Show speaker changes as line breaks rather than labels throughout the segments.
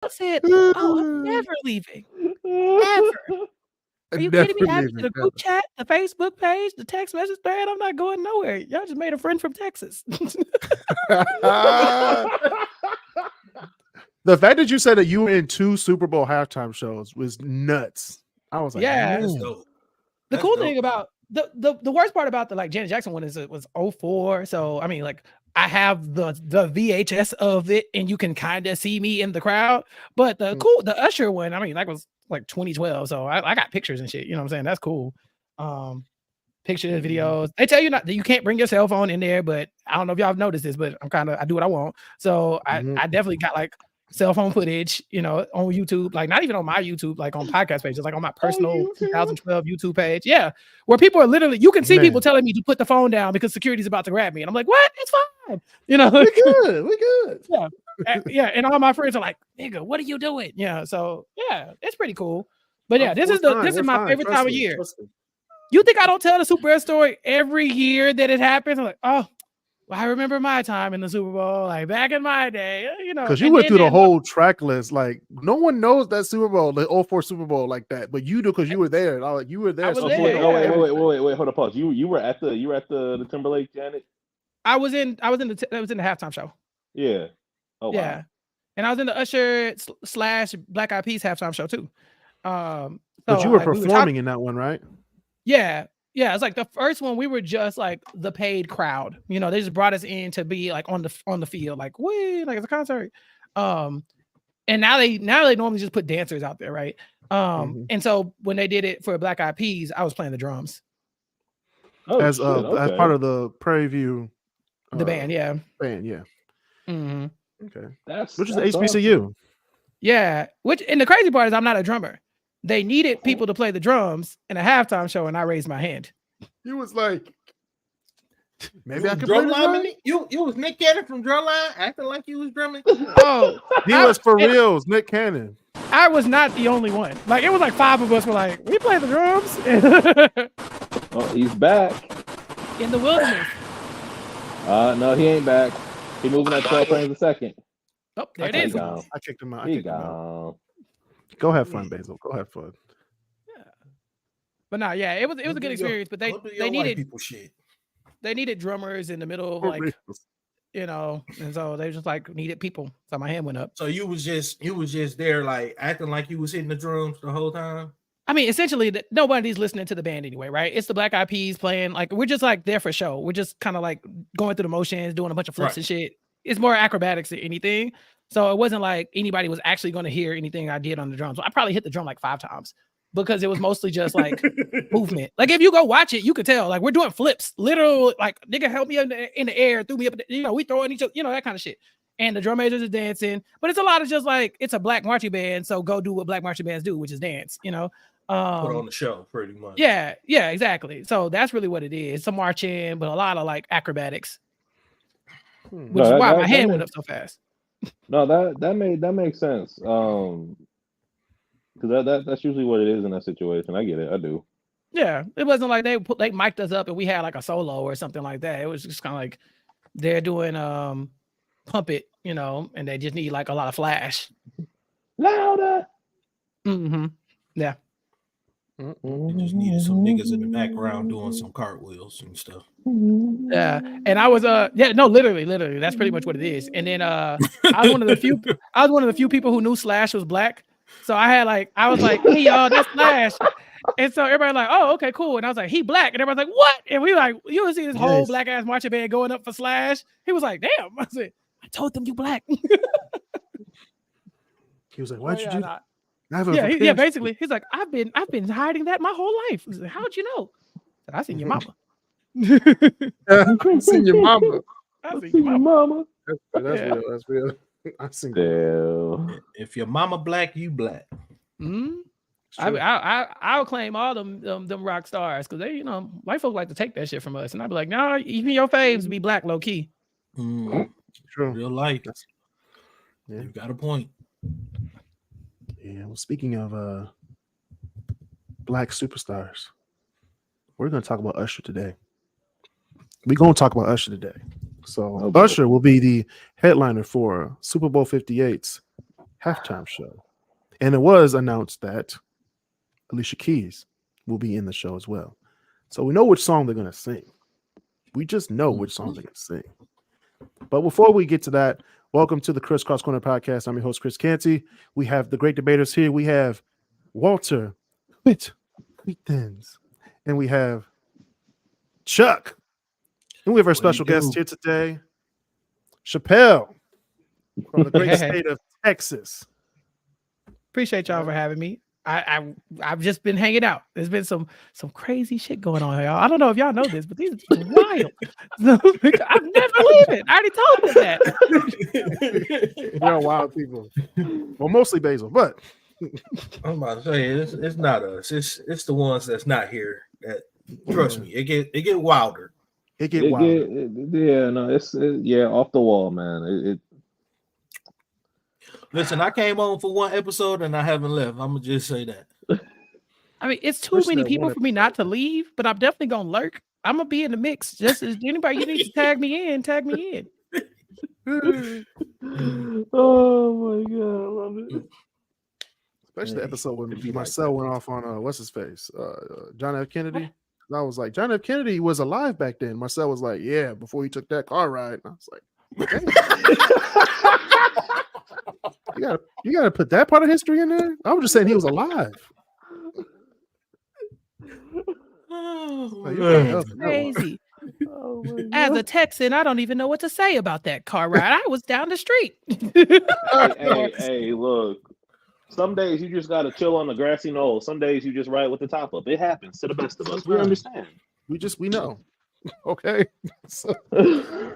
said, "Oh, I'm never leaving. Never. Are you kidding me? Add me to the group chat, the Facebook page, the text message thread. I'm not going nowhere. Y'all just made a friend from Texas."
The fact that you said that you were in 2 Super Bowl halftime shows was nuts. I was like,
yeah.
man.
The cool thing about the worst part about the like Janet Jackson one is it was 04. So I mean, like I have the VHS of it, and you can kind of see me in the crowd. But the Usher one, I mean, that was like 2012. So I got pictures and shit. You know what I'm saying? That's cool. Pictures, videos. They tell you not that you can't bring your cell phone in there, but I don't know if y'all have noticed this, but I do what I want. So I definitely got like cell phone footage, you know, on YouTube, like not even on my YouTube, like on podcast pages, like on my personal 2012 YouTube page. Yeah. Where people are literally, you can see people telling me to put the phone down because security's about to grab me. And I'm like, what? It's fine. You know,
we good.
Yeah. Yeah. And all my friends are like, nigga, what are you doing? Yeah. So yeah, it's pretty cool. But yeah, this is my favorite time of year. You think I don't tell the Super Bowl story every year that it happens? I'm like, oh, well, I remember my time in the Super Bowl, like back in my day, you know.
Because you went through the whole track list. Like, no one knows that Super Bowl, the 04 Super Bowl like that, but you do because you were there. Like, you were there.
Wait, hold on, pause. You were at the Timberlake, Janet?
I was in the halftime show.
Yeah. Oh,
yeah. Wow. And I was in the Usher / Black Eyed Peas halftime show too.
But you were performing in that one, right?
Yeah. Yeah, it's like the first one we were just like the paid crowd. You know, they just brought us in to be like on the field, like wait, like it's a concert. And now they normally just put dancers out there, right? And so when they did it for Black Eyed Peas, I was playing the drums.
As part of the Prairie View,
the band, yeah.
Band, yeah.
Mm-hmm.
Okay, which is the HBCU. Awesome.
Yeah, and the crazy part is I'm not a drummer. They needed people to play the drums in a halftime show, and I raised my hand.
He was like, maybe I could
play the drum. You was Nick Cannon from Drumline, acting like you was drumming.
Oh,
he was for reals, Nick Cannon.
I was not the only one. Like it was like 5 of us were like, we play the drums.
Oh, he's back
in the wilderness.
No, he ain't back. He moving at 12 frames a second.
Oh, there it is.
I kicked him out.
He gone.
Go have fun, Basil. Go have fun.
Yeah, but no, yeah, it was a good experience. But they needed people shit. They needed drummers in the middle of like, you know, and so they just like needed people. So my hand went up.
So you was just there like acting like you was hitting the drums the whole time.
I mean, essentially, nobody's listening to the band anyway, right? It's the Black Eyed Peas playing. Like we're just like there for show. We're just kind of like going through the motions, doing a bunch of flips and shit. It's more acrobatics than anything. So it wasn't like anybody was actually going to hear anything I did on the drums. So I probably hit the drum like 5 times because it was mostly just like movement. Like if you go watch it, you could tell like we're doing flips, literal like nigga help me in the air, threw me up, you know, we throwing each other, you know, that kind of shit. And the drum majors are dancing, but it's a lot of just like it's a black marching band. So go do what black marching bands do, which is dance, you know.
Put on the show pretty much.
Yeah, exactly. So that's really what it is. Some marching, but a lot of like acrobatics. Which is why my hand went up so fast.
No, that makes sense. Because that's usually what it is in that situation. I get it. I do.
Yeah, it wasn't like they mic'd us up and we had like a solo or something like that. It was just kind of like they're doing Pump It, you know, and they just need like a lot of flash.
Louder.
Mm-hmm. Yeah.
They just needed some niggas in the background doing some cartwheels and stuff.
Yeah, and I was literally, that's pretty much what it is. And then I was one of the few people who knew Slash was black. So I was like, hey y'all, that's Slash. And so everybody like, oh, okay, cool. And I was like, he black. And everybody's like, what? And we like, you would see this whole black ass marching band going up for Slash. He was like, damn. I said, I told them you black.
He was like, why'd you do that?
Yeah, basically. He's like, I've been hiding that my whole life. He's like, how'd you know? I seen your mama.
I seen your mama.
I seen your mama.
That's real. I seen
if your mama black, you black.
Mm-hmm. I'll claim all them rock stars because they, you know, white folk like to take that shit from us, and I'd be like, no, even your faves be black low key.
True, real life. Yeah, you got a point.
Yeah. Well, speaking of black superstars, we're gonna talk about Usher today. We're gonna talk about Usher today. So Usher will be the headliner for Super Bowl 58's halftime show. And it was announced that Alicia Keys will be in the show as well. So we know which song they're going to sing. We just know which song they're going to sing. But before we get to that, welcome to the Kris Cross Corner podcast. I'm your host, Kris Canty. We have the Great Debaterz here. We have Walter with Wheat Thins. And we have Chuck. And we have our special guest here today, Chappelle, from the great state of Texas.
Appreciate y'all for having me. I've just been hanging out. There's been some crazy shit going on, y'all. I don't know if y'all know this, but these are wild. I'm never leaving. I already told them that.
They're wild people. Well, mostly Basil, but
I'm about to say it's not us. It's the ones that's not here. That trust me, it get wilder.
It get wilder.
Yeah, off the wall, man.
Listen, I came on for one episode and I haven't left. I'm gonna just say that.
I mean, it's too many people for me not to leave, but I'm definitely gonna lurk. I'm gonna be in the mix. Just as anybody you need to tag me in.
Oh my god, I love it.
Especially the episode when Marcel went off on what's his face, John F. Kennedy. I was like, John F. Kennedy was alive back then. Marcel was like, yeah, before he took that car ride. And I was like, okay. You gotta put that part of history in there. I was just saying he was alive.
That's crazy. As a Texan, I don't even know what to say about that car ride. I was down the street.
Hey, look. Some days you just gotta chill on the grassy knoll. Some days you just ride with the top up. It happens to the best of us. We understand.
We know. Okay. So,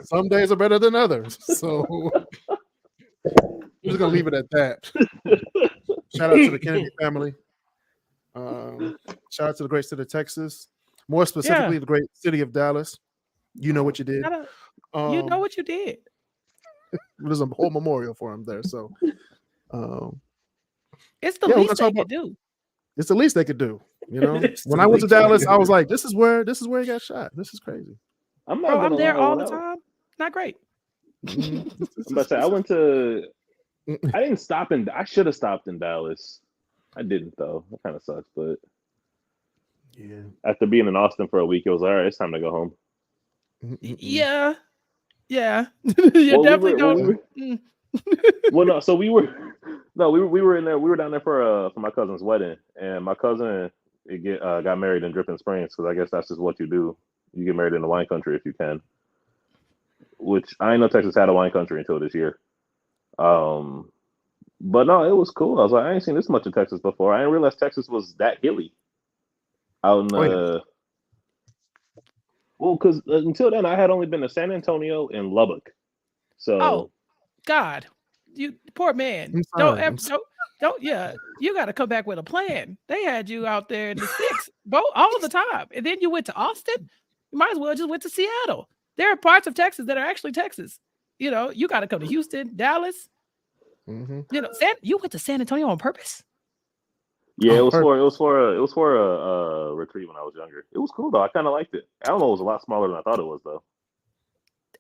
some days are better than others. So I'm just gonna leave it at that. Shout out to the Kennedy family. Shout out to the great state of Texas. More specifically, the great city of Dallas. You know what you did.
You know what you did.
There's a whole memorial for him there. So
it's the least they could do.
It's the least they could do. You know, when I went to Dallas, I was like, "This is where he got shot. This is crazy."
I'm there all the time. Not great.
I'm about to say, I didn't stop I should have stopped in Dallas. I didn't though. That kind of sucks. But
yeah,
after being in Austin for a week, it was all right. It's time to go home.
Yeah. You definitely don't.
Well, no. So we were in there. We were down there for my cousin's wedding, and my cousin got married in Dripping Springs because I guess that's just what you do. You get married in the wine country if you can. Which I didn't know Texas had a wine country until this year. But no, it was cool. I was like, I ain't seen this much of Texas before. I didn't realize Texas was that hilly. Out in well, because until then I had only been to San Antonio and Lubbock. So
God, you poor man. Don't you got to come back with a plan. They had you out there in the sticks all the time, and then you went to Austin. You might as well just went to Seattle. There are parts of Texas that are actually Texas. You know, you got to come to Houston, Dallas.
Mm-hmm.
You know, you went to San Antonio on purpose.
Yeah, it was for a retreat when I was younger. It was cool though. I kind of liked it. Alamo was a lot smaller than I thought it was though.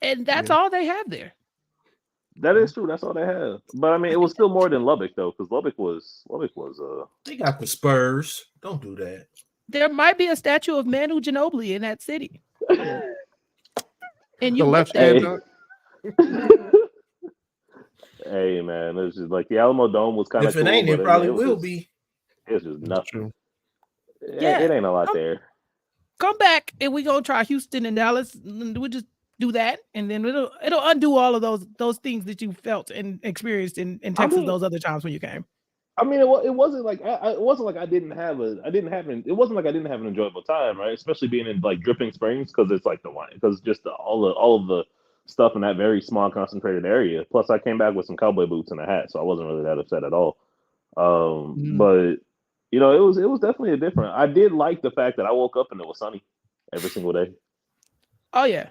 And that's all they have there.
That is true. That's all they have. But I mean, it was still more than Lubbock though, because Lubbock was.
They got the Spurs. Don't do that.
There might be a statue of Manu Ginobili in that city. And you
left hand.
Hey man, it's just like the Alamo Dome was kind of.
If it ain't, it probably will be.
It's just nothing.
Yeah,
it ain't a lot there.
Come back and we gonna try Houston and Dallas. We'll just do that, and then it'll undo all of those things that you felt and experienced in Texas those other times when you came.
I mean, it wasn't like it wasn't like I didn't have an enjoyable time, right? Especially being in like Dripping Springs because it's like the wine, because just all of the stuff in that very small concentrated area. Plus, I came back with some cowboy boots and a hat, so I wasn't really that upset at all. But you know, it was definitely a different. I did like the fact that I woke up and it was sunny every single day.
Oh yeah.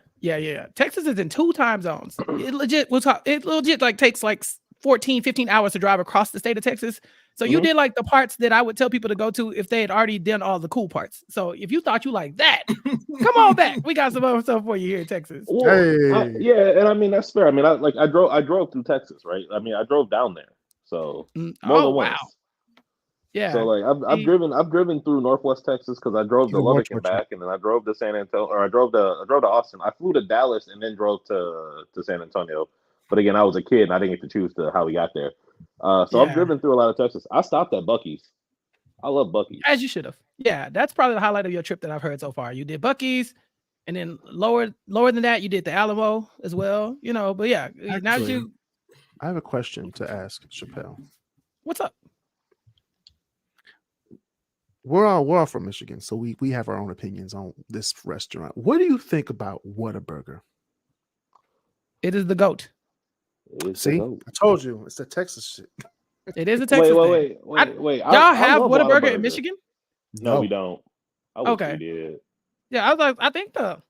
Texas is in 2 time zones. It legit like takes like 14, 15 hours to drive across the state of Texas. So you did like the parts that I would tell people to go to if they had already done all the cool parts. So if you thought you like that, come on back. We got some other stuff for you here in Texas.
Well, and I mean that's fair. I mean, I drove through Texas, right? I mean, I drove down there. So more
Oh
than
wow.
once.
Yeah.
So like I've driven through Northwest Texas because I drove to Lubbock and back, and then I drove to San Antonio, or I drove to Austin. I flew to Dallas and then drove to San Antonio. But again, I was a kid and I didn't get to choose how we got there. So I've driven through a lot of Texas. I stopped at Buc-ee's. I love Buc-ee's.
As you should have. Yeah, that's probably the highlight of your trip that I've heard so far. You did Buc-ee's, and then lower than that, you did the Alamo as well. You know, but yeah, now that you.
I have a question to ask Chappelle.
What's up?
We're all from Michigan, so we have our own opinions on this restaurant. What do you think about Whataburger?
It is the GOAT.
See, I told you it's the Texas shit.
It is a Texas thing.
Wait.
Y'all have Whataburger in Michigan?
No, we don't.
Okay.
We did.
Yeah, I was like, I think the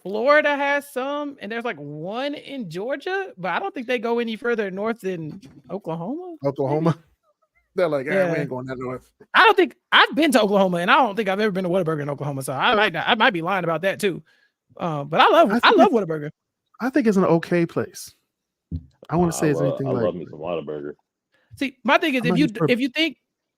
Florida has some, and there's like one in Georgia, but I don't think they go any further north than Oklahoma.
Oklahoma? Maybe? They're like, we ain't going that north.
I don't think I've been to Oklahoma, and I don't think I've ever been to Whataburger in Oklahoma, so I might be lying about that too. But I love Whataburger.
I think it's an okay place. I want to say it's anything like.
I love me some Whataburger.
See, my thing is if you think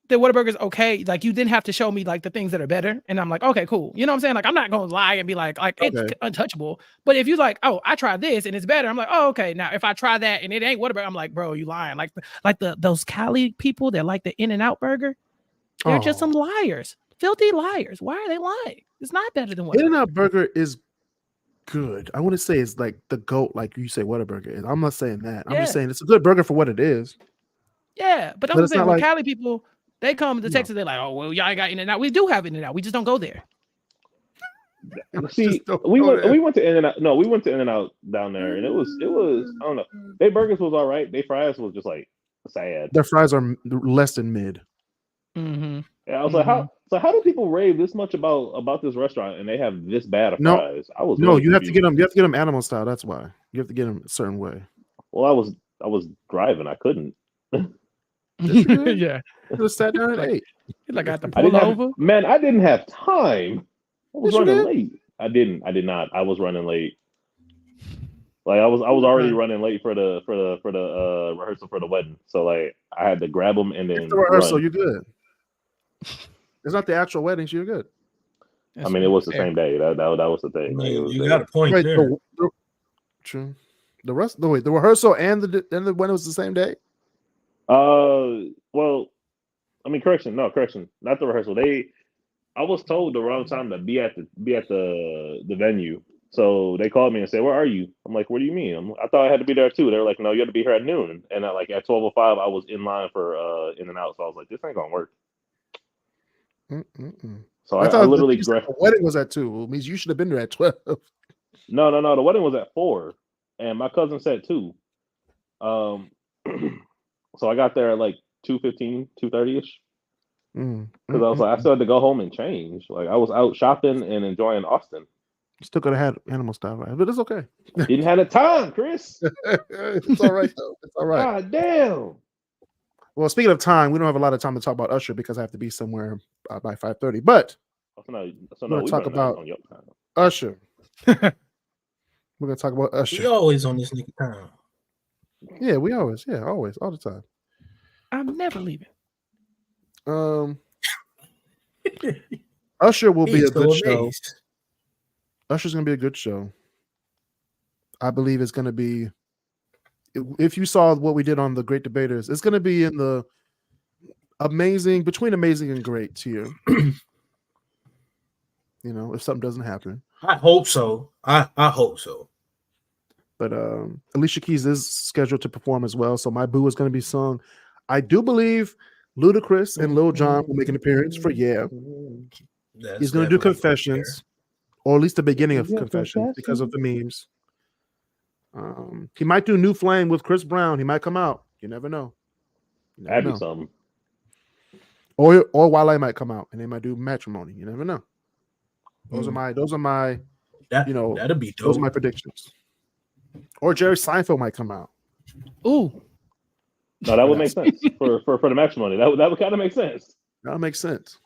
that Whataburger is okay, like you didn't have to show me like the things that are better, and I'm like, okay, cool. You know what I'm saying? Like I'm not gonna lie and be like it's untouchable. But if you like, oh, I tried this and it's better, I'm like, oh, okay. Now if I try that and it ain't Whataburger, I'm like, bro, you lying. Like those Cali people that like the In-N-Out burger, they're just some liars, filthy liars. Why are they lying? It's not better than Whataburger.
In-N-Out burger is good. I want to say it's like the GOAT, like you say Whataburger is. I'm not saying that. I'm just saying it's a good burger for what it is.
Yeah, but I'm saying when Cali people, they come to Texas, they're like, oh, well, y'all ain't got In-N-Out. We do have In-N-Out. We just don't go there.
See, we went to In-N-Out. No, we went to In-N-Out down there, and it was I don't know. Their burgers was all right. Their fries was just like sad.
Their fries are less than mid.
Mm-hmm.
Yeah, I was like, how do people rave this much about this restaurant and they have this bad of fries?
You have to get them. You have to get them animal style. That's why you have to get them a certain way.
Well, I was driving. I couldn't.
Yeah.
Just sat down and ate.
Like I had to pull over.
I didn't have time. I was running late. I did not. I was running late. Like I was already running late for the rehearsal for the wedding. So like I had to grab them and then
the rehearsal. You're good. It's not the actual wedding. So you're good.
I mean, it was the same day. That was the thing.
You got a point there.
True. The rehearsal and the wedding was the same day.
Well, I mean, correction, not the rehearsal. I was told the wrong time to be at the venue, so they called me and said, "Where are you?" I'm like, "What do you mean?" I thought I had to be there too. They're like, "No, you had to be here at noon." And at 12:05, I was in line for In-N-Out, so I was like, "This ain't gonna work." So I literally
the wedding was at 2. It means you should have been there at 12.
No. The wedding was at 4, and my cousin said 2. So I got there at 2:15, 2:30ish. Because I was like, I still had to go home and change. Like I was out shopping and enjoying Austin.
You still could have had animal style, right? But it's okay.
Didn't have the time, Chris.
It's all right though. It's all right.
God damn.
Well, speaking of time, we don't have a lot of time to talk about USHER because I have to be somewhere by 5:30. But we're going to talk about USHER. We're going to talk about USHER.
We always on this nigga time.
Yeah, we always, all the time.
I'm never leaving.
USHER will be a good show. USHER's going to be a good show. I believe it's going to be. If you saw what we did on the Great Debaterz, it's going to be in the between amazing and great tier. If something doesn't happen.
I hope so. I hope so.
But Alicia Keys is scheduled to perform as well, so My Boo is going to be sung. I do believe Ludacris and Lil Jon will make an appearance for He's going to do Confessions, or at least the beginning of Confessions because of the memes. He might do New Flame with Chris Brown. He might come out. You never know.
That'd be something.
Or Wale might come out and they might do Matrimony. You never know. Those are my
that'd be dope.
Those are my predictions. Or Jerry Seinfeld might come out.
Ooh.
No, that would make sense for the Matrimony. That would kind of make sense.
That would make sense.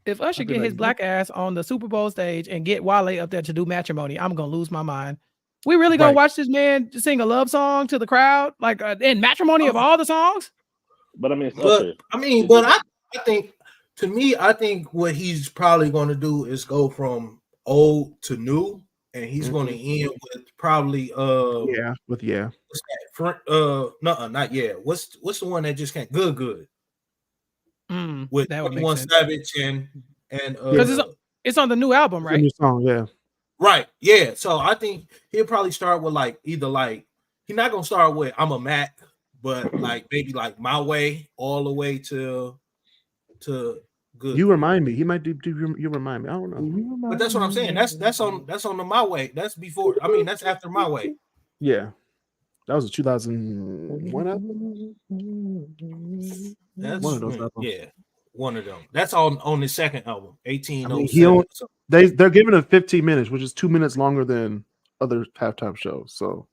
If USHER get his black ass on the Super Bowl stage and get Wale up there to do Matrimony, I'm gonna lose my mind. We really gonna
Right.
watch this man sing a love song to the crowd, like in Matrimony of all the songs?
But I mean, it's
But
Usher.
I think to me, I think what he's probably going to do is go from old to new, and he's going to end with probably
Yeah, with yeah.
what's that? Not yeah. What's the one that just can't good with
That would make
21
sense.
Savage and
Because it's on the new album,
It's a
right?
new song, yeah.
right, yeah. So I think he'll probably start with like either like he's not gonna start with I'm a Mac, but like maybe like My Way all the way to good.
You remind me. He might do you remind me. I don't know.
But that's what I'm saying. That's on the My Way. That's before. I mean, that's after My Way.
Yeah. That was a 2001
That's
one of those albums.
yeah, one of them. That's on the second album, 1807.
I mean, he only, they're giving him 15 minutes, which is 2 minutes longer than other halftime shows. So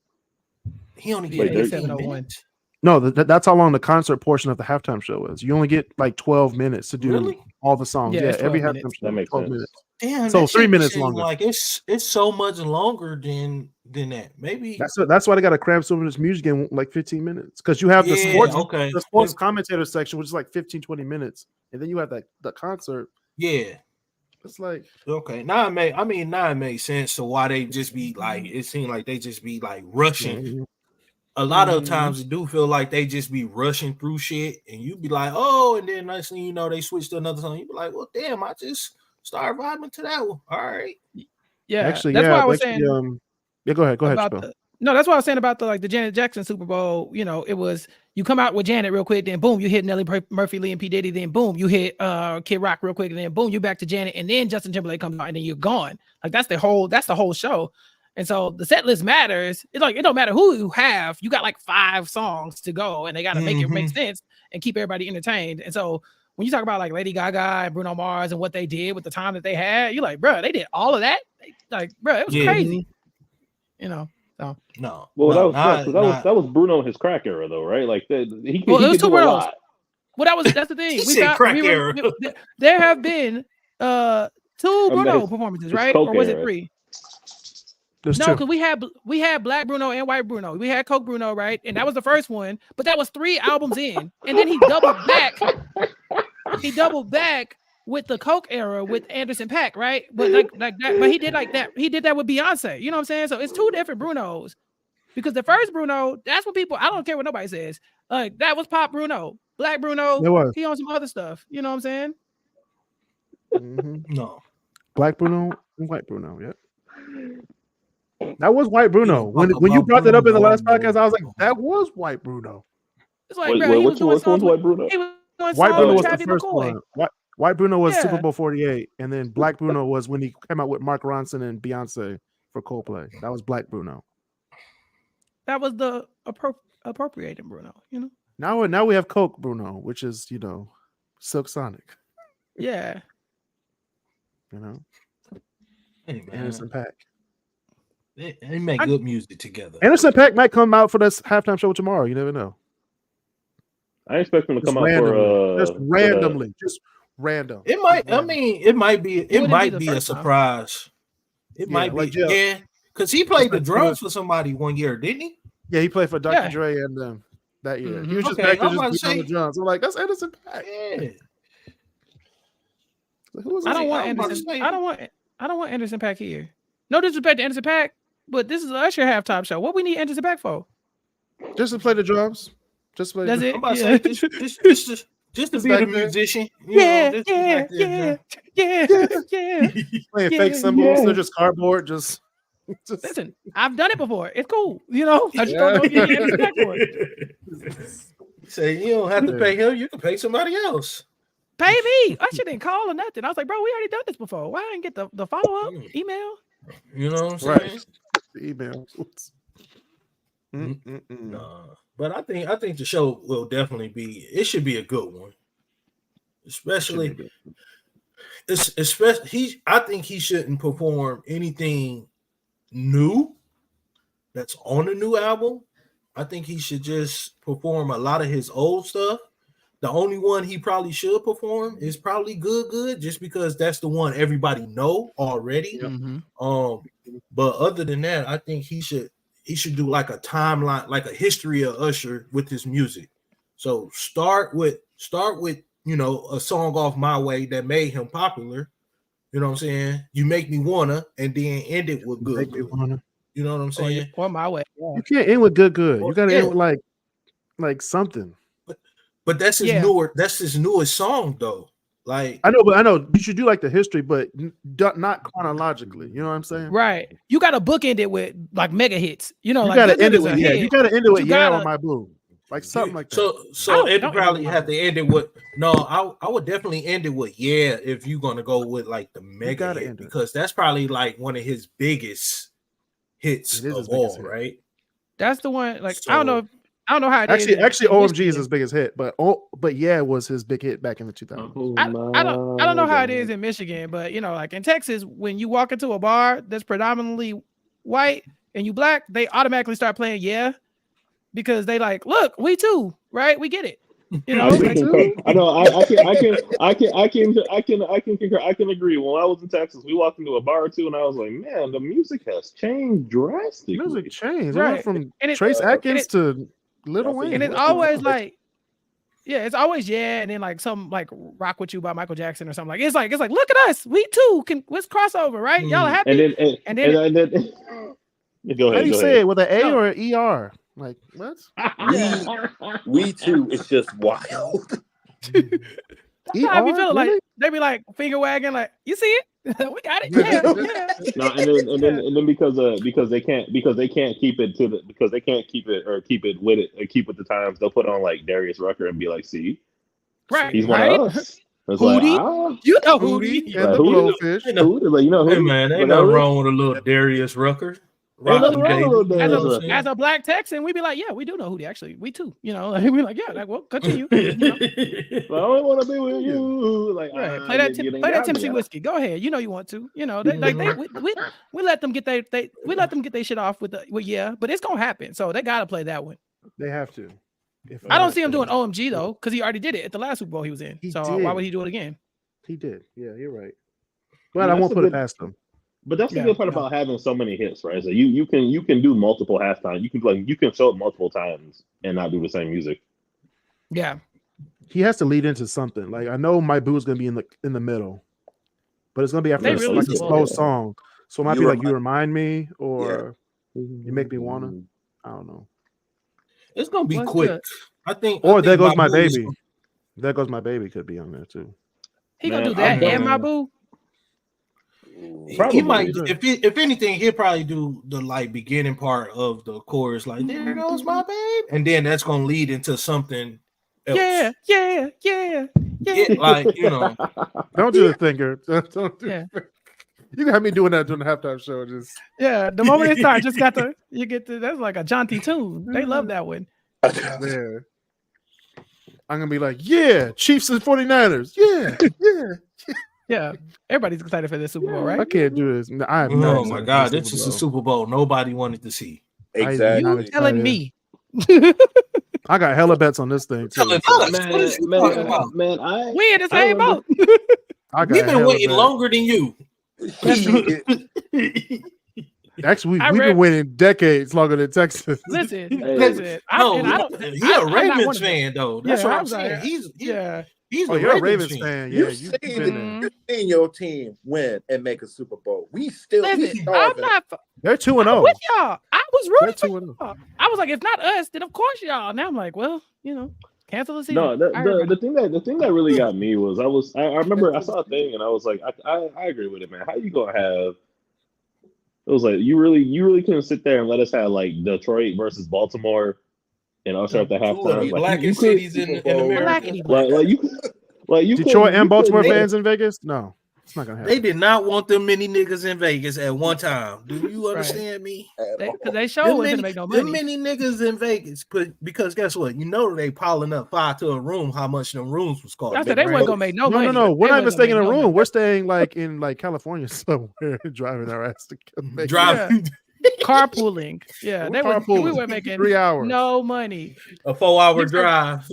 he only
Yeah,
gave
he's
18
701.
minutes.
no, that's how long the concert portion of the halftime show is. You only get like 12 minutes to do
Really?
all the songs.
Yeah,
Yeah,
it's
every
12
halftime
minutes.
show
That makes
12
sense.
minutes.
Damn,
So
that
3
shit
minutes
seem
longer.
Like it's so much longer than that. Maybe
That's why they got to cram some of this music in like 15 minutes because you have the sports commentator section, which is like 15-20 minutes, and then you have the concert.
Yeah.
It's like
okay. Now it makes sense. So why they just be like it seemed like they just be like rushing. A lot of times it do feel like they just be rushing through shit, and you be like, oh, and then next thing you know, they switch to another song. You be like, well, damn, I just started vibing to that one. All right.
Yeah,
actually,
that's
yeah,
why I was
actually,
saying.
Yeah, go ahead.
About no, that's what I was saying about the Janet Jackson Super Bowl. You know, it was you come out with Janet real quick, then boom, you hit Nelly Murphy, Lee, and P. Diddy, then boom, you hit Kid Rock real quick, and then boom, you back to Janet, and then Justin Timberlake comes out, and then you're gone. Like that's the whole show. And so the set list matters. It's like it don't matter who you have, you got like 5 songs to go, and they gotta make it make sense and keep everybody entertained. And so when you talk about like Lady Gaga and Bruno Mars and what they did with the time that they had, you're like, bro, they did all of that. Like, bro, it was crazy. You know. So.
No.
Well, that was Bruno in his crack era, though, right? Like he
it was
could do a lot.
Well, that's the thing. There have been 2 Bruno performances, right? Or was it 3? No, because we had Black Bruno and White Bruno. We had Coke Bruno, right? And that was the first one, but that was 3 albums in, and then he doubled back. He doubled back with the Coke era with Anderson .Paak, right? But like that, but he did like that. He did that with Beyonce. You know what I'm saying? So it's 2 different Brunos. Because the first Bruno, that's what people. I don't care what nobody says. Like that was Pop Bruno, Black Bruno. He on some other stuff. You know what I'm saying?
No,
Black Bruno and White Bruno. Yep. That was White Bruno. When you brought that up in the last podcast, I was like, that was White Bruno.
It's like, bro,
which one's White Bruno?
White Bruno was the first one. White Bruno was Super Bowl 48, and then Black Bruno was when he came out with Mark Ronson and Beyonce for Coldplay. That was Black Bruno.
That was the appropriating Bruno, you know.
Now we have Coke Bruno, which is Silk Sonic.
Yeah.
You know,
hey,
Anderson .Paak.
They make good music together.
Anderson .Paak might come out for this halftime show tomorrow. You never know.
I expect him to come out
just randomly. Random.
It might. I mean, it might be. It might be a surprise. It might be. Yeah, because he played the drums for somebody one year, didn't he?
Yeah, he played for Dr. Dre and them that year. He was just back there just beating on the drums. I'm like, that's Anderson .Paak.
Yeah.
I don't want Anderson. I don't want Anderson .Paak here. No disrespect to Anderson .Paak, but this is an Usher halftime show. What we need Anderson .Paak for?
Just to play the drums. Just play.
That's it.
I'm about to say, just to be a musician.
Yeah.
Playing fake cymbals. They're just cardboard. Just
listen. I've done it before. It's cool. You know. I just don't know if you need Anderson .Paak for it.
Say you don't have to pay him. You can pay somebody else.
Pay me. Usher didn't call or nothing. I was like, bro, we already done this before. Why didn't get the follow up email?
You know what I'm saying?
Right. The email.
But I think the show will definitely be. It should be a good one, especially. I think he shouldn't perform anything new that's on the new album. I think he should just perform a lot of his old stuff. The only one he probably should perform is probably Good, just because that's the one everybody know already. But other than that, I think he should do like a timeline, like a history of Usher with his music. So start with you know, a song off My Way that made him popular. You know what I'm saying? You Make Me Wanna, and then end it with Good. You know what I'm saying?
Or My Way. Yeah.
You can't end with good. You got to end with like something.
But that's his newest song though. Like
I know. You should do like the history, but not chronologically. You know what I'm saying?
Right. You got to bookend it with like mega hits. You know,
you
like
got to end it with You got to end it with
gotta,
or My Boo, like something like that.
So it probably have to end it with I would definitely end it with if you're gonna go with like the mega hit, because that's probably like one of his biggest hits of all, right?
That's the one. Like I don't know how it is.
Actually, OMG is his biggest hit, but was his big hit back in the 2000s.
I don't know how it is in Michigan, but you know, like in Texas, when you walk into a bar that's predominantly white and you black, they automatically start playing because they like, look, we too, right? We get it. You know,
I know. I can concur. I can agree. When I was in Texas, we walked into a bar or two, and I was like, "Man, the music has changed drastically."
Music changed,
right?
From Trace Atkins to Lil Wayne,
and it's always like, it's always and then like some like Rock With You by Michael Jackson or something. Like it's like look at us, we too let's crossover, right? Y'all are happy, and then
go ahead.
How do you say it with an A or an ER? Like what?
We too. It's just wild.
That's how we feel. Really? Like they be like finger wagging, like you see it, we got it. Yeah.
No, and then because they can't keep it with the times. They'll put on like Darius Rucker and be like, see,
right,
he's one of us. It's
Hootie, you know Hootie,
and the Blowfish.
Like, you know,
hey man, ain't nothing wrong with a little Darius Rucker.
As a black Texan, we be like, we do know Hootie. Actually, we too. You know, we like, like, well, continue. You know?
I don't want to be with you. Like,
right. Play that Tennessee whiskey. Go ahead. You know you want to. You know, we let them get their shit off with but it's gonna happen. So they gotta play that one.
They have to.
I don't see him doing OMG though, because he already did it at the last Super Bowl he was in. Why would he do it again?
He did. Yeah, you're right. But I won't put it past him.
But that's the good part about having so many hits, right? So you can do multiple halftime. You can show it multiple times and not do the same music.
Yeah.
He has to lead into something. Like I know My Boo is gonna be in the middle, but it's gonna be after like a slow song. So it might be like You Remind Me or You Make Me Wanna. I don't know.
It's gonna be quick. I think.
Or There Goes My Baby. There Goes My Baby could be on there too.
He gonna do that and My Boo.
He might, if anything, he'll probably do the like beginning part of the chorus, like "There goes my babe," and then that's gonna lead into something else.
Yeah.
Like you know,
don't do the finger. Don't do. Yeah. You got me doing that during the halftime show. Just
the moment it starts, just you get to that's like a jaunty tune. They love that one.
Yeah. I'm gonna be like, Chiefs and 49ers. Yeah.
Everybody's excited for this Super Bowl, right?
I can't do this.
Oh my God, this is a Super Bowl nobody wanted to see.
Exactly.
You telling me?
I got hella bets on this thing too.
Man,
we in the same boat.
We've been waiting longer than you.
Actually, we've been waiting decades longer than Texas.
Listen.
He's a Ravens fan though. That's what I'm saying. He's
you're a Ravens fan. Yeah,
you've seen your team win and make a Super Bowl. They're
2-0
with y'all. I was rooting for y'all. I was like, if not us, then of course y'all. Now I'm like, well, cancel the season.
No, the thing that really got me was I remember I saw a thing and I was like, I agree with it, man. How you gonna have? It was like you really couldn't sit there and let us have like Detroit versus Baltimore and Usher at the halftime.
Like, blackest cities in America.
You
Detroit and Baltimore fans in Vegas? No, it's not gonna happen.
They did not want them many niggas in Vegas at one time. Do you understand me?
Because they showed wasn't make no money.
Them many niggas in Vegas, because guess what? They piling up 5 to a room. How much them rooms was costing?
That's they weren't gonna make no money.
No. We're not even staying in a room. We're staying like in California somewhere, driving our ass to
driving.
Carpooling. Yeah, we were making
3 hours.
No money.
A 4-hour drive.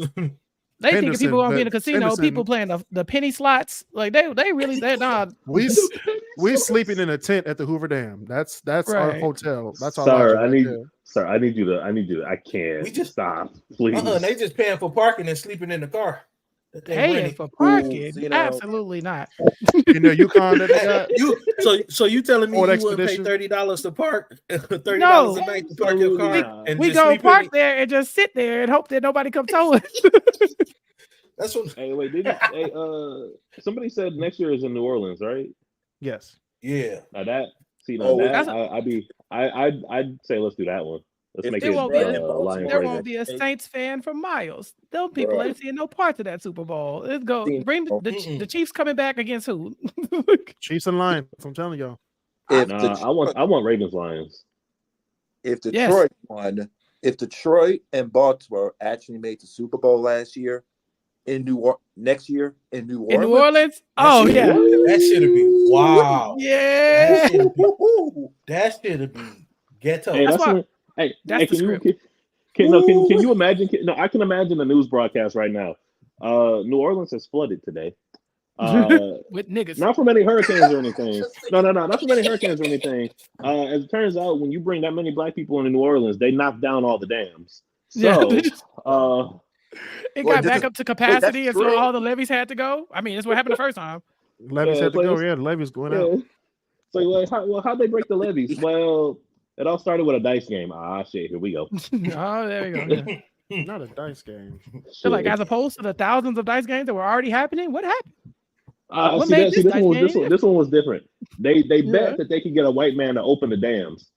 They think
Henderson,
people gonna be in the
but
casino,
Henderson-
people playing the penny slots. Like they really they nah.
We sleeping in a tent at the Hoover Dam. That's our
Right.
hotel. That's our
Sir,
lodging
I need you to. I can't.
We just-
stop, please.
They just paying for parking and sleeping in the car. that they
Paying
rented.
for parking?
see, now-
Absolutely not.
You know, UConn that they got.
So you telling me you
Ford
wouldn't pay
Expedition?
$30 to park, $30
No.
a night to park your car,
Absolutely
and
We
just
go
sleep in
park
it?
there and just sit there and hope that nobody come tow us.
That's what.
Hey, wait, didn't somebody said next year is in New Orleans, right?
Yes.
Yeah.
Now that
Oh,
that
that's
I'd say let's do that one. Let's
If
make
there
it
won't be
Lions
there
Ravens.
won't be a Saints fan for miles. Those people
Right.
ain't seeing no parts of that Super Bowl. Let's go.
See,
Bring the
Mm-mm.
Chiefs coming back against who?
Chiefs and Lions. I'm telling y'all.
If
Nah, I want Ravens Lions.
if
Yes.
Detroit won, if Detroit and Baltimore actually made the Super Bowl last year next year in New Orleans,
In New Orleans? Oh
shit-
yeah.
That should have been wow.
Yeah.
That should have been ghetto.
Hey,
That's
that's
why-
when, hey,
that's the
can you
script.
can you imagine? No, I can imagine the news broadcast right now. New Orleans is flooded today.
With niggas.
Not from any hurricanes or anything. No, not from any hurricanes or anything. As it turns out, when you bring that many black people into New Orleans, they knock down all the dams.
Yeah,
So,
they just- It
Well,
got back up to capacity, and so
true.
all the levees had to go. I mean, that's what happened the first time.
Levy's
Yeah,
had to go.
players-
Yeah, the Levy's going
yeah.
out.
So, like, how'd they break the levees? Well, it all started with a dice game. Ah, shit, here we go.
Oh, there we go. Yeah.
Not a dice game.
So, like,
Shit.
as opposed to the thousands of dice games that were already happening, what happened? what
See,
made
this
this
one
dice game
this one was different. They
Yeah.
bet that they could get a white man to open the dams.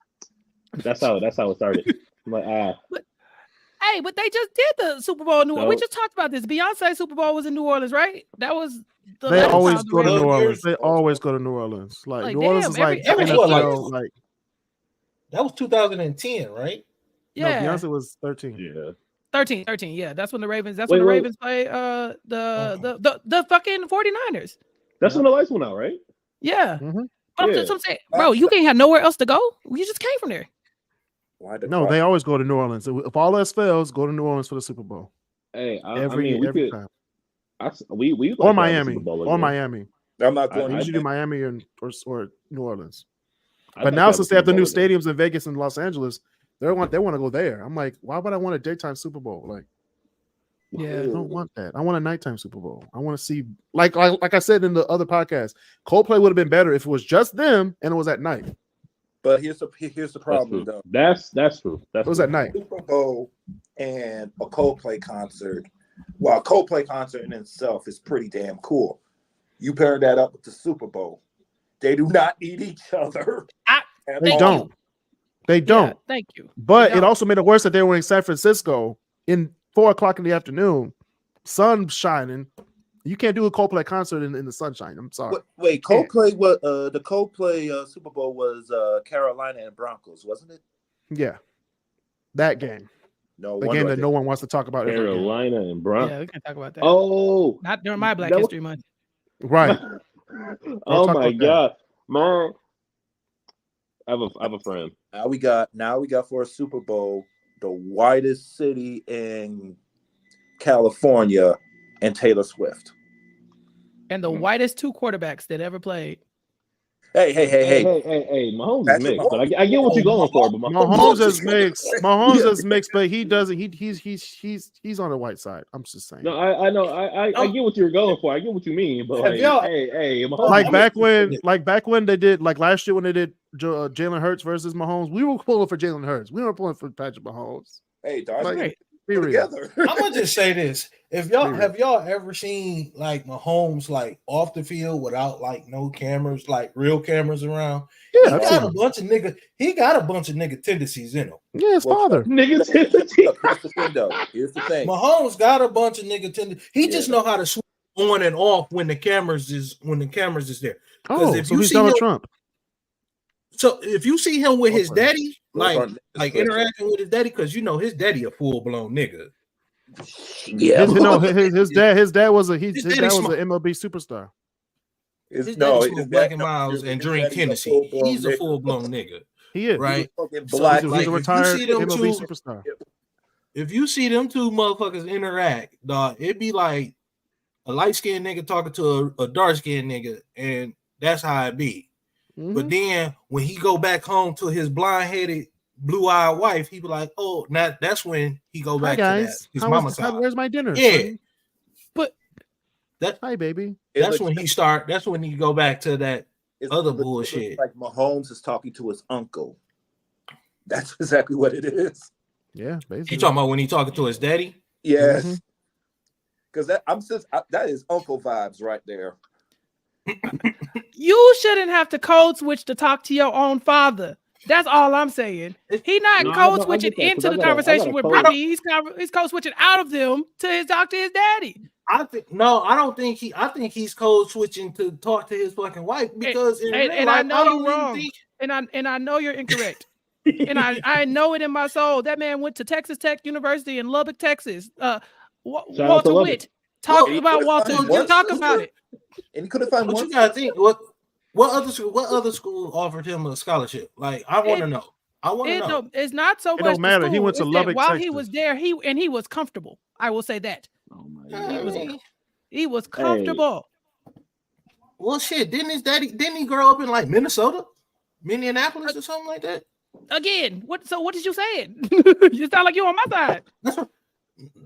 That's how it started. I'm like,
Hey, but they just did the Super Bowl in New Orleans. We
No.
just talked about this. Beyonce Super Bowl was in New Orleans, right? That was the
They
last
always
time the
go to
Ravens-
New
Years
Orleans. They
ago.
always go to New Orleans. Like
Like,
New Orleans
damn,
is like
every-
NFL. Like
That was 2010, right?
Yeah,
no, Beyonce was 13.
yeah.
13. Yeah, that's when the Ravens. That's
Wait,
when the
wait.
Ravens play the fucking 49ers.
That's when the lights went out, right?
Yeah.
Mhm.
But
Yeah.
I'm saying, bro, you can't have nowhere else to go. You just came from there.
Why the
No,
crowd-
they always go to New Orleans. If all else fails, go to New Orleans for the Super Bowl.
Hey,
Every
time. We
Or
like to have a
Miami.
Super Bowl
Or
again.
Miami.
I'm not
I-
going.
They
I-
usually do Miami or New Orleans.
I'd
But
like to
now
have a
since they have
Super
the new
Bowl again.
stadiums in Vegas and Los Angeles, they want to go there. I'm like, why would I want a daytime Super Bowl? Like,
Yeah.
I don't want that. I want a nighttime Super Bowl. I want to see like I said in the other podcast, Coldplay would have been better if it was just them and it was at night.
But here's the
That's
problem
true.
though.
That's true.
It was at night.
Super Bowl and a Coldplay concert. Well, a Coldplay concert in itself is pretty damn cool. You pair that up with the Super Bowl. They do not need each other. at
They
all.
don't. They don't.
Yeah, thank you.
But
They
it
don't.
also made it worse that they were in San Francisco in 4:00 in the afternoon, sun shining. You can't do a Coldplay concert in the sunshine. I'm sorry.
Wait, Coldplay? What? The Coldplay Super Bowl was Carolina and Broncos, wasn't it?
Yeah, that game,
No,
the
wonder
game
I
that no
didn't-
one wants to talk about. Ever again.
Carolina and Brown.
Yeah, we can talk about that.
Oh,
Not during my Black
that was-
History Month.
Right.
oh
talk
my
about that.
God, man! I have a friend.
Now we got for a Super Bowl the widest city in California and Taylor Swift.
And the whitest two quarterbacks that ever played.
Hey.
Hey, Mahomes is
Patrick
mixed, but
Mahomes.
I get what you're going for. But
Mahomes is mixed. Mahomes is mixed, but he doesn't. He's on the white side. I'm just saying.
No, I know. I get what you're going for. I get what you mean. But like,
y'all-
hey, Mahomes,
Like back when they did last year when they did Jalen Hurts versus Mahomes, we were pulling for Jalen Hurts. We weren't pulling for Patrick Mahomes.
Hey, dog,
Like,
Right.
be real.
together.
I'm gonna just say this: if y'all
Period.
have y'all ever seen like Mahomes like off the field without like no cameras, like real cameras around?
Yeah,
he
I've
got
seen
a
him.
bunch of nigga. He got a bunch of nigga tendencies in him.
Yeah, his
Well,
father.
niggas.
Look, here's the thing, though. Here's the thing.
Mahomes got a bunch of nigga tendencies. He just
Yeah.
know how to switch on and off when the cameras is there.
Oh,
if
so
you
he's
see
Donald
him-
Trump.
So if you see him with his
Okay.
daddy,
Those aren't
like
niggas.
interacting with his daddy, because you know his daddy a full blown nigga.
Yeah,
His dad was a
His
his dad
daddy
was
smart.
an MLB superstar.
It's,
His
no,
daddy
his
smoke Black
dad-
and Miles
his
and drink
daddy's a
Hennessy.
full-blown
He's a
nigga.
full blown nigga.
He is.
Right.
Fucking
So
black.
He's
like,
a
if you
retired
see them
MLB
two-
superstar.
if you see them two motherfuckers interact, dog, it'd be like a light-skinned nigga talking to a dark-skinned nigga, and that's how it be. But then when he go back home to his blonde-headed, blue-eyed wife, he be like, "Oh, now that's when he go back to that his mama's side.
Where's my dinner?
Yeah,
son?
but that
hi, baby.
That's when he start. That's when he go back to that other bullshit.
Like Mahomes is talking to his uncle. That's exactly what it is.
Yeah, basically.
You talking about when he talking to his daddy?
Yes, because that is uncle vibes right there.
You shouldn't have to code switch to talk to your own father. That's all I'm saying. He's not code switching into the conversation with Brittany. He's code switching out of them to talk to his daddy.
I don't think he. I think he's code switching to talk to his fucking wife because
I know you're wrong. And I know you're incorrect. And I know it in my soul. That man went to Texas Tech University in Lubbock, Texas. Walter Witt. Talk about Walter. Talk about it.
And he could have found
one. You gotta think what other school offered him a scholarship? Like I want to know. I want to know.
No, it's not so much.
It don't matter. He went to Lubbock,
while
Texas.
he was there, he was comfortable. I will say that.
Oh my God.
He was comfortable.
Hey. Well, shit. Didn't he grow up in like Minnesota, Minneapolis, or something like that?
Again, what did you say? You sound like you on my side.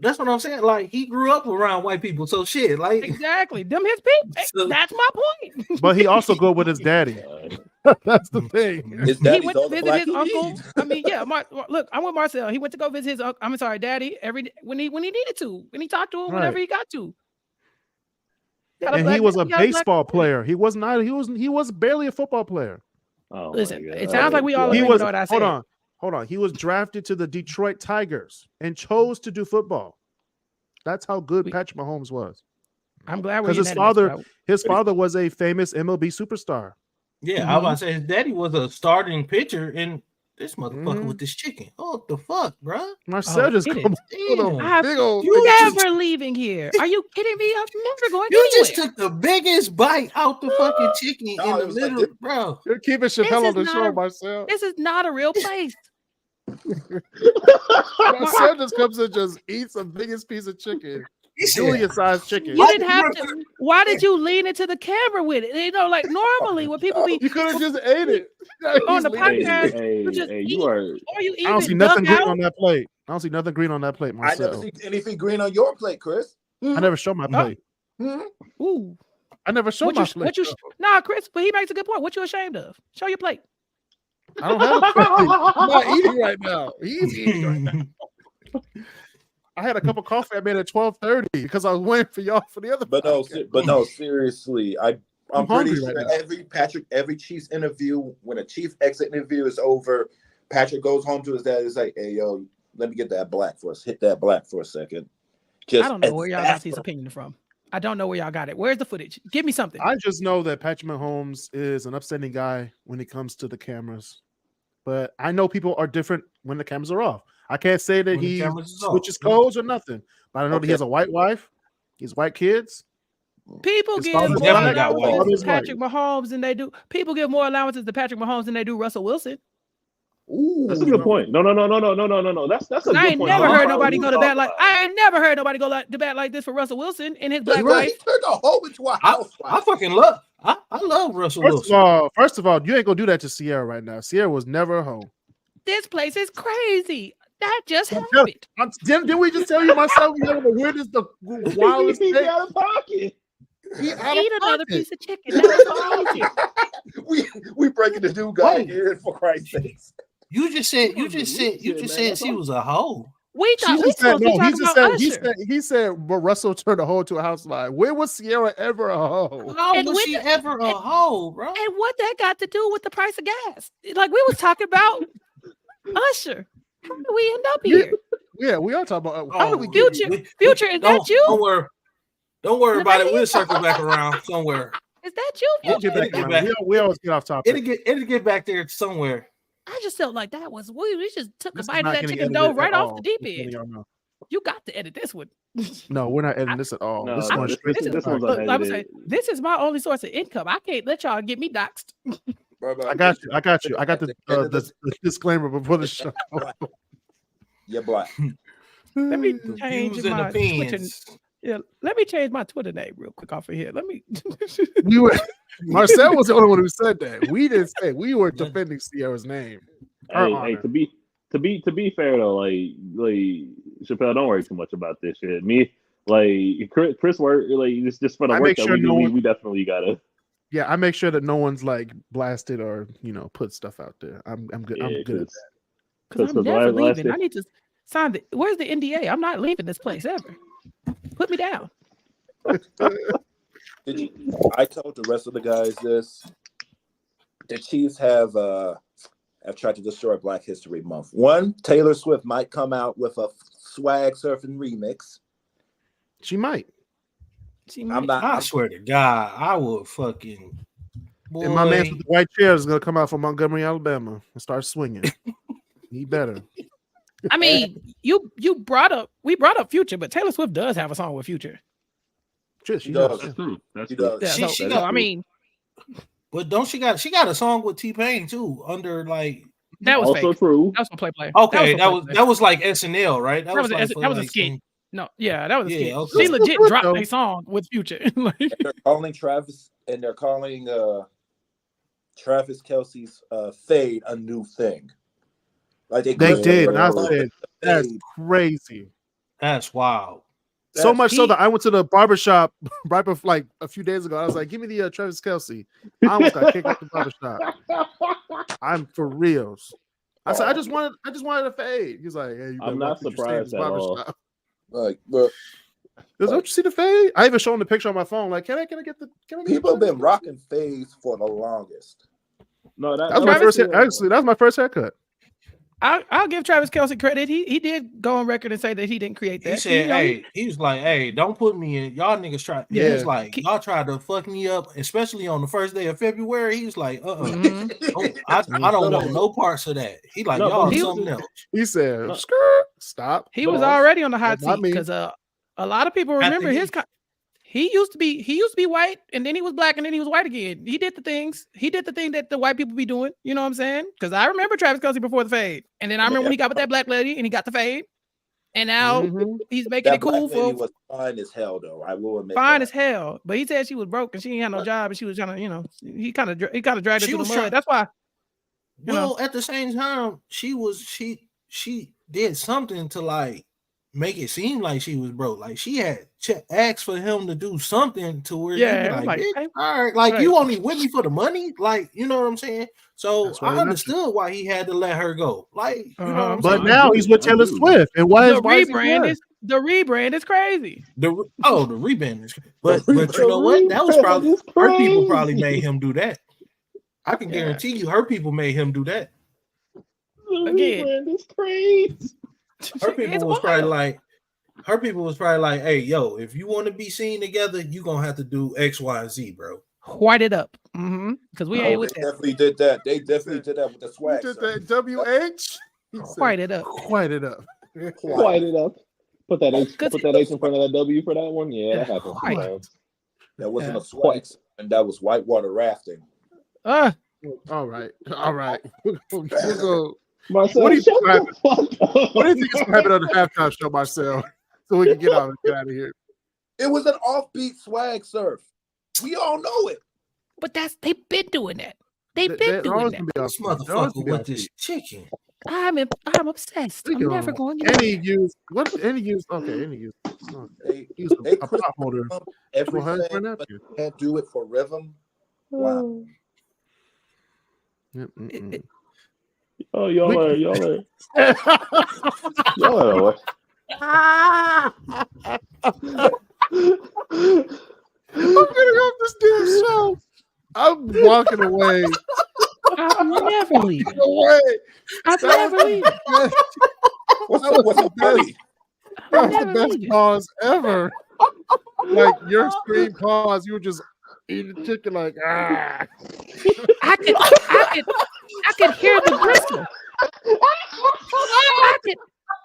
That's what I'm saying. Like he grew up around white people, so shit. Like
exactly, them his people. So, that's my point.
But he also go with his daddy. That's the thing.
His
he went to visit his uncle. I mean, yeah. Look, I'm with Marcel. He went to go visit his. I'm sorry, daddy. When he needed to, when he talked to him, whenever he got to.
And he was a baseball player. He was not. He was barely a football player.
Oh,
listen, it sounds like we all.
He was. Hold on. He was drafted to the Detroit Tigers and chose to do football. That's how good Patrick Mahomes was.
I'm glad
because his father was a famous MLB superstar.
Yeah, I was about to say his daddy was a starting pitcher, and this motherfucker with this chicken. Oh, what the fuck, bro?
Marcel just come
you never leaving here. Are you kidding me? I'm never going.
You just took the biggest bite out the fucking chicken in the middle, bro.
You're keeping Chappelle on the show, Marcel.
This is not a real place.
Marcel just comes and just eats the biggest piece of chicken. Julia-sized chicken.
You didn't have to. Why did you lean into the camera with it? You know, like normally when people be,
you could have just ate it
on the podcast.
I don't see nothing green on that plate. I don't see nothing green on that plate, Marcel.
I never see anything green on your plate, Chris.
I never show my plate.
Ooh,
I never show my plate.
Nah, Chris, but he makes a good point. What you ashamed of? Show your plate.
I don't have a plate. I'm not eating right now. He's eating right now. I had a cup of coffee I made at 12:30 because I was waiting for y'all for the other.
But no, seriously, I'm pretty sure every Chiefs interview, when a Chief exit interview is over, Patrick goes home to his dad and is like, "Hey, yo, let me get that black for us. Hit that black for a second."
I don't know where y'all got his opinion from. I don't know where y'all got it. Where's the footage? Give me something.
I just know that Patrick Mahomes is an upstanding guy when it comes to the cameras, but I know people are different when the cameras are off. I can't say that he switches codes or nothing, but I know that he has a white wife, he has white kids.
People give more allowances to Patrick Mahomes than they do. People give more allowances to Patrick Mahomes than they do Russell Wilson.
Ooh, that's a good point. No. That's a good point.
I ain't never heard nobody go to bat like to bat like this for Russell Wilson and his black wife.
He turned a hole into a house.
I fucking love. I love Russell Wilson.
First of all, you ain't gonna do that to Sierra right now. Sierra was never a hoe.
This place is crazy. That just happened.
Didn't we just tell you myself? You know the weirdest, the wildest thing?
Out of pocket.
Eat another piece of chicken. That was
we breaking the new guy here for Christ's sake.
You just said she was a hoe.
We thought we supposed to talk about Usher.
He said, but Russell turned a hoe to a house line. Where was Sierra ever a hoe?
How was she ever a hoe, bro?
And what that got to do with the price of gas? Like we was talking about Usher. How did we end up here?
Yeah, we are talking about how do we
Future, is that you?
Don't worry about it. We'll circle back around somewhere.
Is that you? Future?
We always get off topic.
It'll get back there somewhere.
I just felt like that was we just took a bite of that chicken dough right off the deep end. You got to edit this one.
No, we're not editing this at all.
No,
this is my only source of income. I can't let y'all get me doxxed.
I got you. I got the disclaimer before the show.
You're black.
Let me
The
change
views and
my Twitter.
opinions.
Yeah, let me change my Twitter name real quick off of here. Let me.
We were Marcel was the only one who said that. We didn't say we were defending Sierra's name. Her
Hey,
honor.
to be fair though, like Chappelle, don't worry too much about this shit. Me, like Chris work, like just for the
I
work
make
that
sure
we do,
no one-
we definitely gotta.
Yeah, I make sure that no one's like blasted or put stuff out there. I'm good.
Yeah,
I'm good.
Because I'm never leaving. I need to sign the. Where's the NDA? I'm not leaving this place ever. Put me down.
I told the rest of the guys this. The Chiefs have tried to destroy Black History Month. One, Taylor Swift might come out with a swag surfing remix.
She might.
I swear to God, I would fucking. Boy.
And my man with the white chair is gonna come out from Montgomery, Alabama, and start swinging. He better.
I mean, we brought up Future, but Taylor Swift does have a song with Future.
She
does.
That's true. That's
She
true.
does.
Yeah,
She
so,
got-
I mean,
But don't she got a song with T-Pain too under like
that was
Also
fake.
true.
That was for play.
okay
for
that was like SNL, right?
That was
like
a-
for,
that was a
like,
skit.
some-
No, yeah, that was a skit.
okay.
She legit
Though.
dropped a song with Future. Like,
And they're calling Travis Kelce's fade a new thing. Like they
did.
not
said that's crazy.
That's wild.
So much so that I went to the barbershop right before, like a few days ago. I was like, "Give me the Travis Kelce." I almost got kicked out the barbershop. I'm for reals. I said, I just wanted a fade. He's like, "Hey, you
I'm
better
not
watch what you say in this
surprised at all.
barbershop."
Like, but
Don't you see the fade? I even showed him the picture on my phone. Like, can I get the?
people have been rocking fades for the longest.
No,
That was my first. Actually, that was my first haircut.
I'll give Travis Kelce credit. He did go on record and say that he didn't create that.
He said, he was like, hey, don't put me in. Y'all niggas try. Yeah. He was like, y'all tried to fuck me up, especially on the first day of February. He was like, I don't want no parts of that. He like, y'all something else.
He said, stop.
He was already on the hot
Not
seat
me.
because a lot of people remember his. He used to be white, and then he was black, and then he was white again. He did the thing that the white people be doing. You know what I'm saying? Because I remember Travis Kelce before the fade, and then I remember when he got with that black lady, and he got the fade, and now he's making it cool for.
Was fine as hell, though. I will admit.
Fine as hell, but he said she was broke and she ain't had no job, and she was trying to, he kind of dragged her through the mud. That's why.
At the same time, she did something to like make it seem like she was broke. Like she had asked for him to do something to where like hey, all right, like you only with me for the money, like you know what I'm saying. So I understood why he had to let her go. Like you know what I'm saying?
But now he's with Taylor Swift, and why
the rebrand is crazy.
The rebrand is, but you know what? That was probably her people probably made him do that. I can guarantee you, her people made him do that.
Again,
it's crazy.
Her people was probably like, hey, yo, if you want to be seen together, you gonna have to do X, Y, and Z, bro.
White it up. Because we ain't with that.
Definitely did that. They definitely did that with the swag.
Did that WH?
White it up.
White it up.
White it up. Put that H in front of that W for that one. Yeah, that happened.
That wasn't a swag, and that was whitewater rafting.
All right. We'll go.
Marcel,
What do you
shut the fuck up.
What do you think is happening on the halftime show, Marcel? So we can get out of here.
It was an offbeat swag surf. We all know it.
But they've been doing that. They've been doing that.
This motherfucker with this chicken.
I'm obsessed. I'm never going to
any use. Okay.
They
a pop holder.
Everything, but can't do it for rhythm. Wow.
Oh, y'all are.
I'm getting off this damn show. I'm walking away.
I'm never leaving.
I'm never leaving.
What's the best?
That was the best pause ever. Like your screen pause, you were just eating chicken like ah.
I could hear the gristle.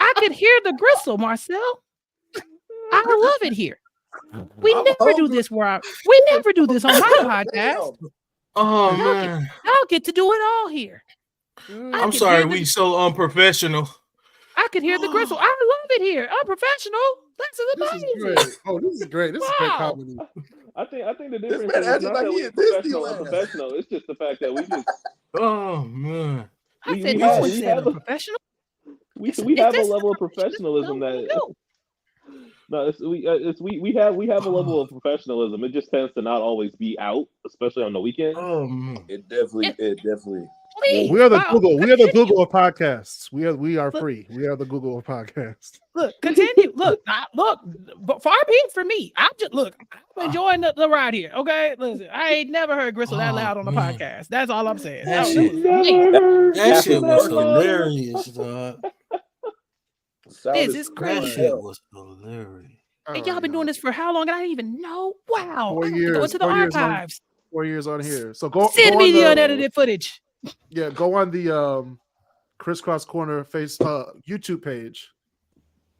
I could hear the gristle, Marcel. I love it here. We never do this on my podcast.
Oh man,
I'll get to do it all here.
I'm sorry, we so unprofessional.
I could hear the gristle. I love it here. I'm professional. This is
This
amazing.
is great. Oh, this is great. This is great
Wow.
comedy.
I think the difference
man
is
acting
not
like
that
he
we
in
professional or
Disneyland.
unprofessional. It's just the fact that we just
Oh man.
I
we
said,
have-
no one
we
said
have
I'm
a-
professional.
we
This
have a
is
level of
this is
professionalism
what we
that
do.
no, we have a level of professionalism. It just tends to not always be out, especially on the weekend.
Oh man.
It definitely.
Please,
We are the
wow,
Google. We are the
continue.
Google of podcasts. We are
Look.
free. We are the Google of podcasts.
Look, continue. Look, but far be it for me. I'm enjoying the ride here. Okay, listen, I ain't never heard Gristle that
Oh,
loud on a
man.
podcast. That's all I'm saying.
That
was
shit-
amazing.
That shit was
loud.
hilarious, dog.
This is
That
crazy.
shit was hilarious.
And y'all been doing this for how long? I didn't even know. Wow.
4
I have to
years.
go into the
4 years on-
archives.
4 years on here. So go
Send
go
me
on
the
the
unedited footage.
yeah. Go on the Crisscross Corner YouTube page,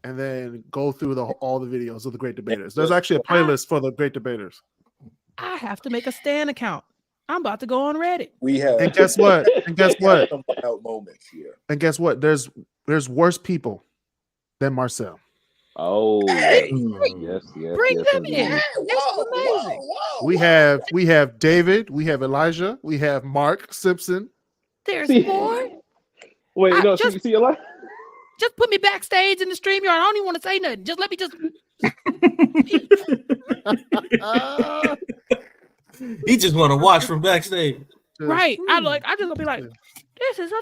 and then go through all the videos of the Great Debaters. There's actually a playlist for the Great Debaters.
I have to make a Stan account. I'm about to go on Reddit.
We have.
And guess what? And guess what?
Some wild moments here.
And guess what? There's worse people than Marcel.
Oh,
Hey,
yes.
Bring
yes,
them in.
indeed.
amazing.
We have David, we have Elijah, we have Mark Simpson.
There's
See-
more.
Wait,
I
no,
just-
see a lot.
Just put me backstage in the StreamYard. I don't even want to say nothing. Just let me just.
He just want to watch from backstage.
Right. I just gonna be like, this is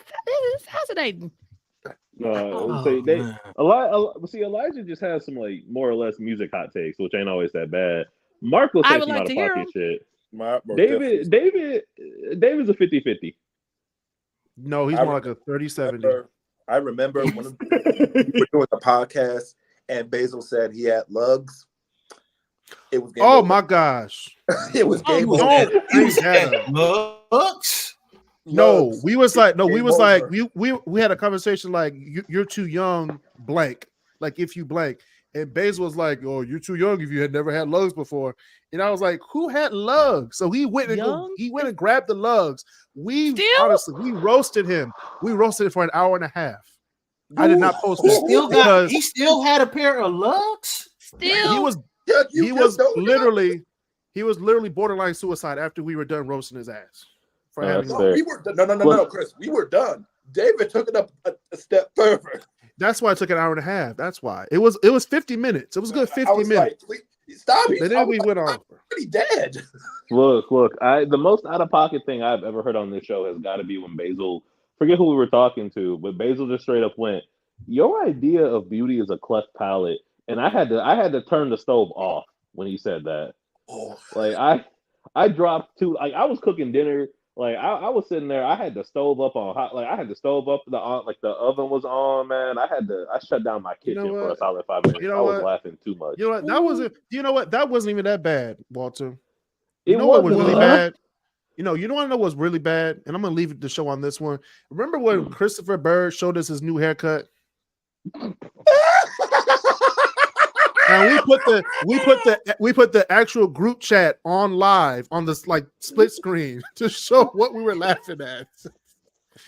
fascinating.
No,
Oh,
they
man.
Elijah just has some like more or less music hot takes, which ain't always that bad. Mark will
I
say
would
some
like
out
to
of
hear
pocket shit.
David.
David's a 50-50.
No, he's
I
more like a 30-70.
I remember when we were doing the podcast and Basil said he had lugs. It was game
Oh
over.
my gosh.
It was game
Oh,
over.
Don't bring that up.
Looks.
No,
Lugs.
we was like,
Game
we had a conversation like you're too young, blank. Like if you blank. And Basil was like, "Oh, you're too young if you had never had lugs before." And I was like, "Who had lugs?" So he went and grabbed the lugs. We roasted him. We roasted it for an hour and a half. I did not post it
He still had a pair of lugs.
he was
Yeah, you
he
just
was
don't know.
literally borderline suicide after we were done roasting his ass. For having
That's
lugs.
fair.
We were no, Chris. We were done. David took it up a step further.
That's why it took an hour and a half. That's why it was 50 minutes. It was a good 50
I was
minutes.
like, stop it.
And then we went on.
I'm pretty dead.
Look, the most out of pocket thing I've ever heard on this show has got to be when Basil, forget who we were talking to, but Basil just straight up went, "Your idea of beauty is a cleft palate," and I had to turn the stove off when he said that.
Oh,
Like I dropped two. Like I was cooking dinner. Like I was sitting there. I had the stove up on hot. Like I had the stove up. The oven was on. Man, I shut down my kitchen for a
what?
solid 5 minutes.
You know
I was
what?
laughing too much.
You know what? That wasn't. You know what? That wasn't even that bad, Walter.
It
You know what was
wasn't,
really
huh?
bad? You want to know what's really bad? And I'm gonna leave the show on this one. Remember when Christopher Bird showed us his new haircut? And we put the actual group chat on live on this like split screen to show what we were laughing at.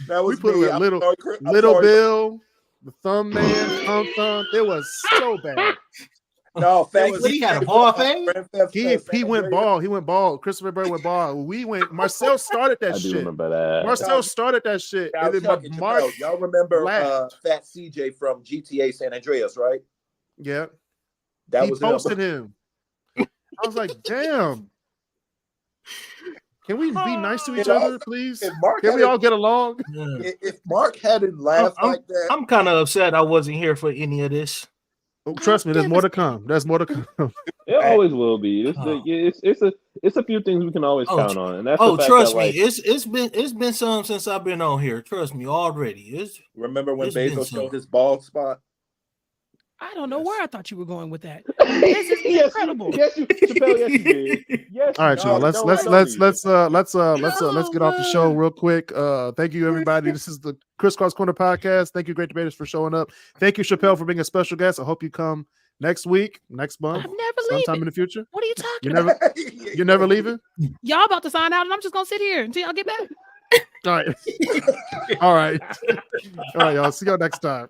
that was
We put
me.
it with
I'm
little
sorry, Chris. I'm
Little
sorry.
Bill, the thumb man, thumb. It was so bad.
No, thanks.
He had a bald fade?
He went bald. He went bald. Christopher Bird went bald. Marcel started that
I do
shit.
remember that.
Marcel started that shit.
Now,
And then
Chuck and
Mark,
Chappelle, y'all remember
laughed.
Fat CJ from GTA San Andreas, right?
yeah,
That
he
was
posted him. I was like, damn. Can we be nice to each other, please?
If Mark
Can we all get along?
if Mark hadn't laughed like that,
I'm kind of upset I wasn't here for any of this.
Oh, trust me, there's more to come. There's more to come.
It always will be. It's a few things we can always count on, and that's the fact
trust
that,
me,
like,
it's been some since I've been on here. Trust me, already.
remember when
It's been
Bezos
some.
showed his bald spot?
I don't know where I thought you were going with that. This is
Yes,
incredible.
Yes, Chappelle, yes, you did. Yes,
All right,
you
y'all.
did.
Let's
No,
let's
I
let's
don't
let's let's get off the show real quick. Thank you, everybody. This is the Crisscross Corner podcast. Thank you, Great Debaters, for showing up. Thank you, Chappelle, for being a special guest. I hope you come next week, next month,
I'm never
sometime
leaving.
in the future.
What are you talking
You're
about?
never you're never leaving.
Y'all about to sign out, and I'm just gonna sit here until y'all get back.
All right, all right, all right, y'all. See y'all next time.